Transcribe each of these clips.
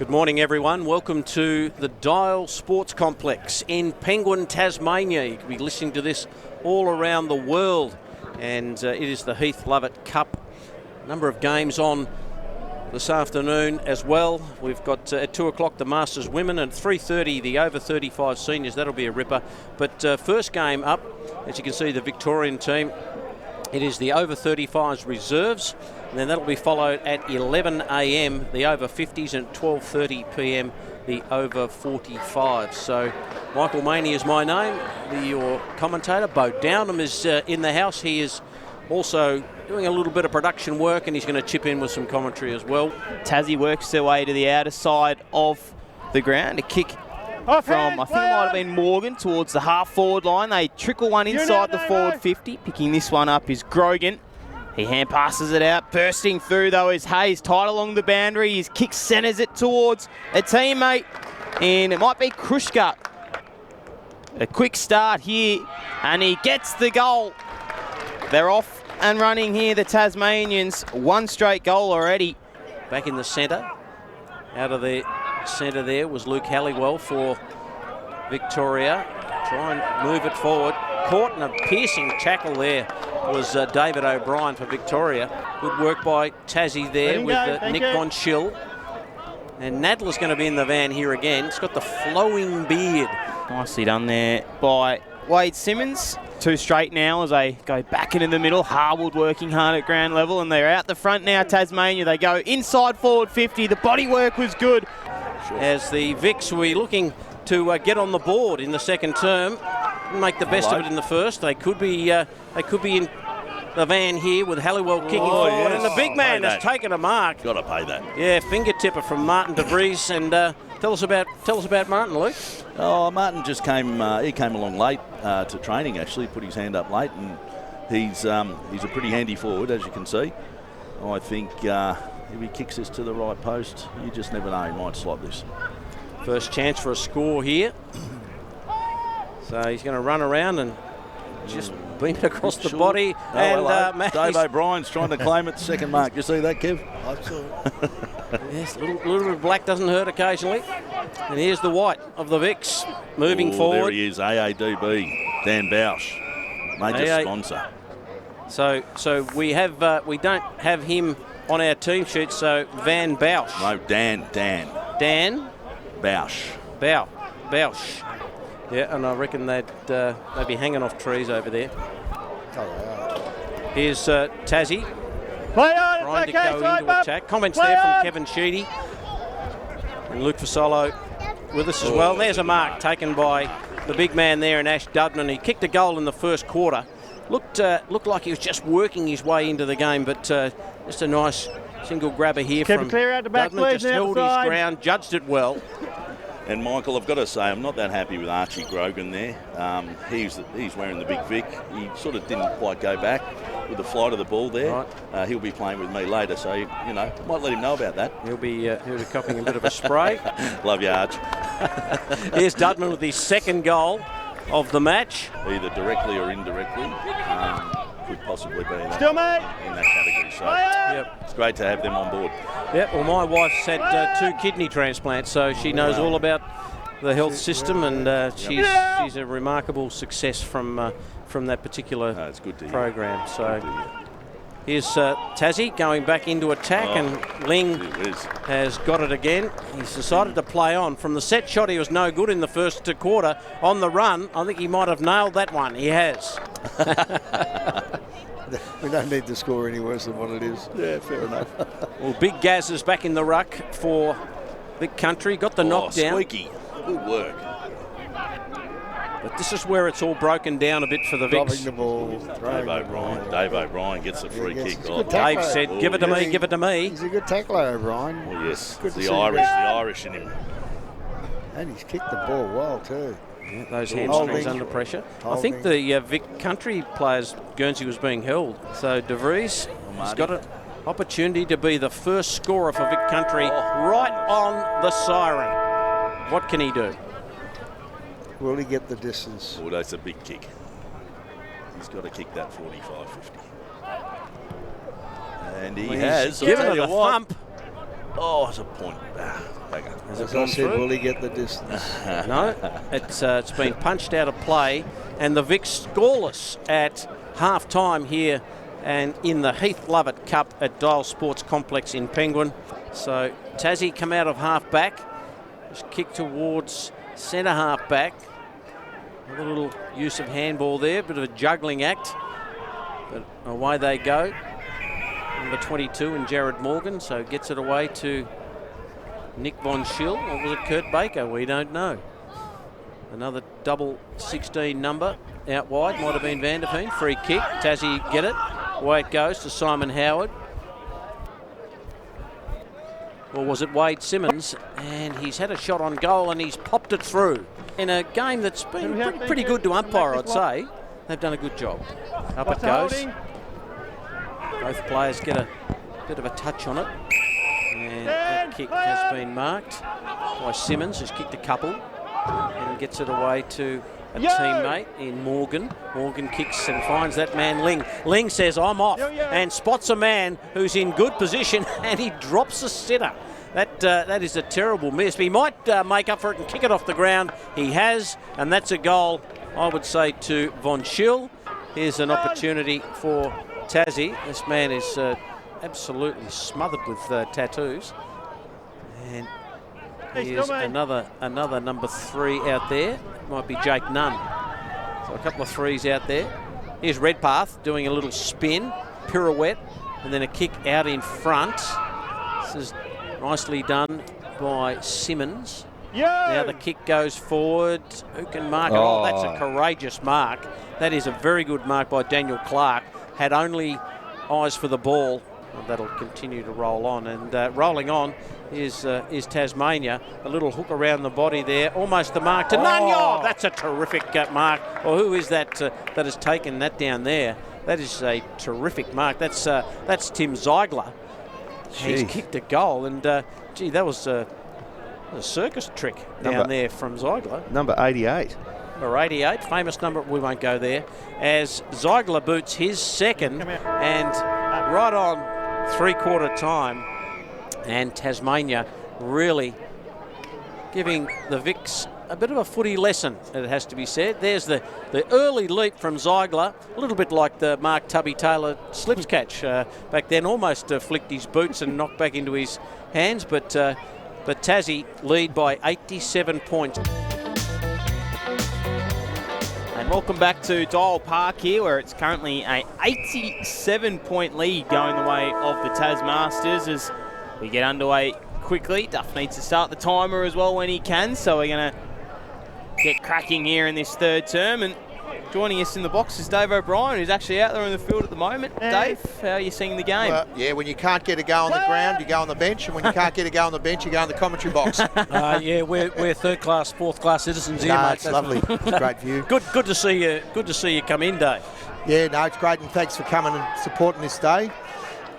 Good morning, everyone. Welcome to the Dial Sports Complex in Penguin, Tasmania. You can be listening to this all around the world. And it is the Heath-Lovett Cup. A number of games on this afternoon as well. We've got at 2 o'clock the Masters Women and 3:30 the over 35 seniors. That'll be a ripper. But first game up, as you can see, the Victorian team. It is the over 35s reserves. And then that'll be followed at 11 a.m. the over 50s and 12:30 p.m. the over 45s. So Michael Maney is my name, your commentator. Bo Downham is in the house. He is also doing a little bit of production work, and he's going to chip in with some commentary as well. Tassie works their way to the outer side of the ground. A kick from, I think it might have been Morgan, towards the half-forward line. They trickle one inside the forward 50. Picking this one up is Grogan. He hand passes it out. Bursting through, though, is Hayes. Tight along the boundary. His kick centres it towards a teammate. And it might be Krushka. A quick start here. And he gets the goal. They're off and running here, the Tasmanians. One straight goal already. Back in the centre. Out of the centre there was Luke Halliwell for Victoria. Try and move it forward. Caught in a piercing tackle there was David O'Brien for Victoria. Good work by Tassie there with Nick Von Schill. And Nadler's going to be in the van here again. It's got the flowing beard. Nicely done there by Wade Simmons. Two straight now as they go back into the middle. Harwood working hard at ground level, and they're out the front now, Tasmania. They go inside forward 50. The body work was good. As the Vics were looking to get on the board in the second term, make the best of it in the first. They could be in the van here with Halliwell kicking forward, and the big man has taken a mark. Got to pay that. Yeah, finger tipper from Martin De Vries. And tell us about Martin, Luke. Oh, Martin just came. He came along late to training. Actually, put his hand up late, and he's a pretty handy forward, as you can see. I think if he kicks this to the right post, you just never know. He might slot this. First chance for a score here. So he's going to run around and just beam it across the body. Oh, and Dave O'Brien's trying to claim it. Second mark. You see that, Kev? I saw it. Yes, a little bit of black doesn't hurt occasionally. And here's the white of the Vics moving forward. There he is, AADB, Dan Bausch, major sponsor. So we don't have him on our team sheet. So Van Bausch. No, Dan. Dan. Bausch. Bausch. Yeah, and I reckon they'd be hanging off trees over there. Here's Tassie. Trying to go into attack. Comments there from Kevin Sheedy. And Luke Fasolo with us as well. There's a mark taken by the big man there in Ash Dudman. He kicked a goal in the first quarter. Looked like he was just working his way into the game, but just a nice single grabber here from clear out the back, Dudman. Just held his ground, judged it well. And Michael, I've got to say, I'm not that happy with Archie Grogan there. He's wearing the big Vic. He sort of didn't quite go back with the flight of the ball there. Right. He'll be playing with me later, so might let him know about that. He'll be copying a bit of a spray. Love you, Arch. Here's Dudman with his second goal of the match. Either directly or indirectly, could possibly be in that category. So It's great to have them on board. Yep, well, my wife's had 2 kidney transplants, so she knows all about the health system, and she's a remarkable success from that particular program. So here's Tassie going back into attack, and Ling has got it again. He's decided to play on. From the set shot, he was no good in the first quarter. On the run, I think he might have nailed that one. He has. We don't need to score any worse than what it is. Yeah, fair enough. Well, Big Gaz is back in the ruck for Vic Country. Got the knockdown. Squeaky. Good work. But this is where it's all broken down a bit for the Vics. Dropping the ball. Dave O'Brien gets a free kick. Dave said, give it to me, give it to me. He's a good tackler, O'Brien. Oh, yes. The Irish in him. And he's kicked the ball well, too. Yeah, those hamstrings under pressure. I think the Vic Country players, Guernsey was being held. So De Vries has got an opportunity to be the first scorer for Vic Country right on the siren. What can he do? Will he get the distance? Oh, that's a big kick. He's got to kick that 45-50. And he has. Given it a thump. Oh, it's a point. Bagger. As I said, will he get the distance? No, it's been punched out of play, and the Vics scoreless at half-time here and in the Heath-Lovett Cup at Dial Sports Complex in Penguin. So Tassie come out of half-back, just kick towards centre half-back. A little use of handball there, bit of a juggling act, but away they go. Number 22 and Jared Morgan, so gets it away to Nick Von Schill, or was it Kurt Baker? We don't know. Another double 16 number out wide, might have been Van der Veen. Free kick, Tassie get it. Away it goes to Simon Howard. Or was it Wade Simmons? And he's had a shot on goal and he's popped it through. In a game that's been pretty good to umpire, I'd say. They've done a good job. Up it goes. Both players get a bit of a touch on it. And that kick has been marked by Simmons, who's kicked a couple. And gets it away to a teammate in Morgan. Morgan kicks and finds that man Ling. Ling says, I'm off, and spots a man who's in good position, and he drops a sitter. That is a terrible miss. He might make up for it and kick it off the ground. He has, and that's a goal, I would say, to Von Schill. Here's an opportunity for Tassie. This man is absolutely smothered with tattoos. And here's another number 3 out there. Might be Jake Nunn. So a couple of 3s out there. Here's Redpath doing a little spin, pirouette, and then a kick out in front. This is nicely done by Simmons. Now the kick goes forward. Who can mark it? Oh, that's a courageous mark. That is a very good mark by Daniel Clark. Had only eyes for the ball. Well, that'll continue to roll on. And rolling on is Tasmania. A little hook around the body there. Almost the mark to Nunn. That's a terrific mark. Or who is that that has taken that down there? That is a terrific mark. That's Tim Ziegler. He's kicked a goal. And, gee, that was a circus trick down there from Ziegler. Number 88. Number 88, famous number. We won't go there. As Ziegler boots his second, and right on three-quarter time, and Tasmania really giving the Vics a bit of a footy lesson, it has to be said. There's the early leap from Ziegler, a little bit like the Mark Tubby Taylor slips catch back then, almost flicked his boots and knocked back into his hands, but Tassie lead by 87 points. And welcome back to Dial Park here, where it's currently a 87-point lead going the way of the Tas Masters as we get underway quickly. Duff needs to start the timer as well when he can, so we're going to get cracking here in this third term. And joining us in the box is Dave O'Brien, who's actually out there on the field at the moment. Dave, how are you seeing the game? Well, yeah, when you can't get a go on the ground, you go on the bench, and when you can't get a go on the bench, you go in the commentary box. Yeah, we're third-class, fourth-class citizens here, No, mate. it's lovely. Great view. Good to see you. Good to see you come in, Dave. Yeah, no, it's great, and thanks for coming and supporting this day.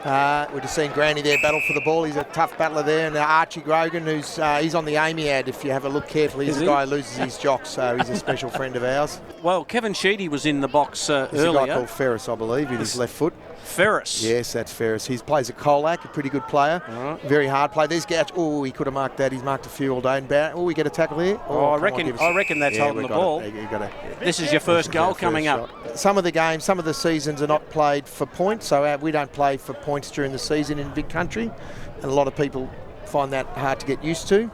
We're just seeing Granny there battle for the ball. He's a tough battler there. And Archie Grogan, he's on the Amy ad. If you have a look carefully, he's a guy who loses his jocks, so he's a special friend of ours. Well, Kevin Sheedy was in the box There's earlier. a guy called Ferris, I believe, with his left foot. Ferris. Yes, that's Ferris. He plays a Colac, a pretty good player. Very hard play. There's Gouch. Oh, he could have marked that. He's marked a few all day. And we get a tackle here. I reckon that's holding the ball. This is your first goal coming up. Some of the games, some of the seasons are not played for points, so we don't play for points during the season in Vic Country, and a lot of people find that hard to get used to.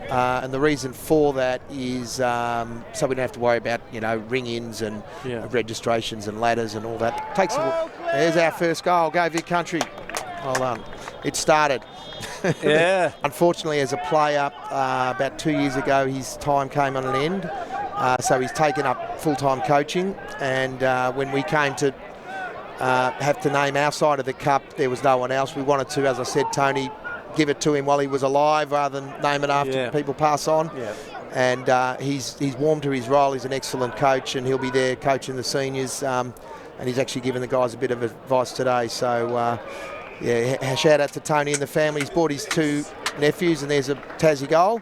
And the reason for that is so we don't have to worry about ring-ins and registrations and ladders and all that. There's our first goal. Go Vic Country. Well done. It started. Yeah. Unfortunately, as a player, about 2 years ago, his time came on an end. So he's taken up full-time coaching. And when we came to have to name our side of the cup, there was no one else. We wanted to, as I said, Tony, give it to him while he was alive rather than name it after people pass on. Yeah. And he's warmed to his role. He's an excellent coach, and he'll be there coaching the seniors. And he's actually given the guys a bit of advice today. So, shout out to Tony and the family. He's brought his 2 nephews, and there's a Tassie goal.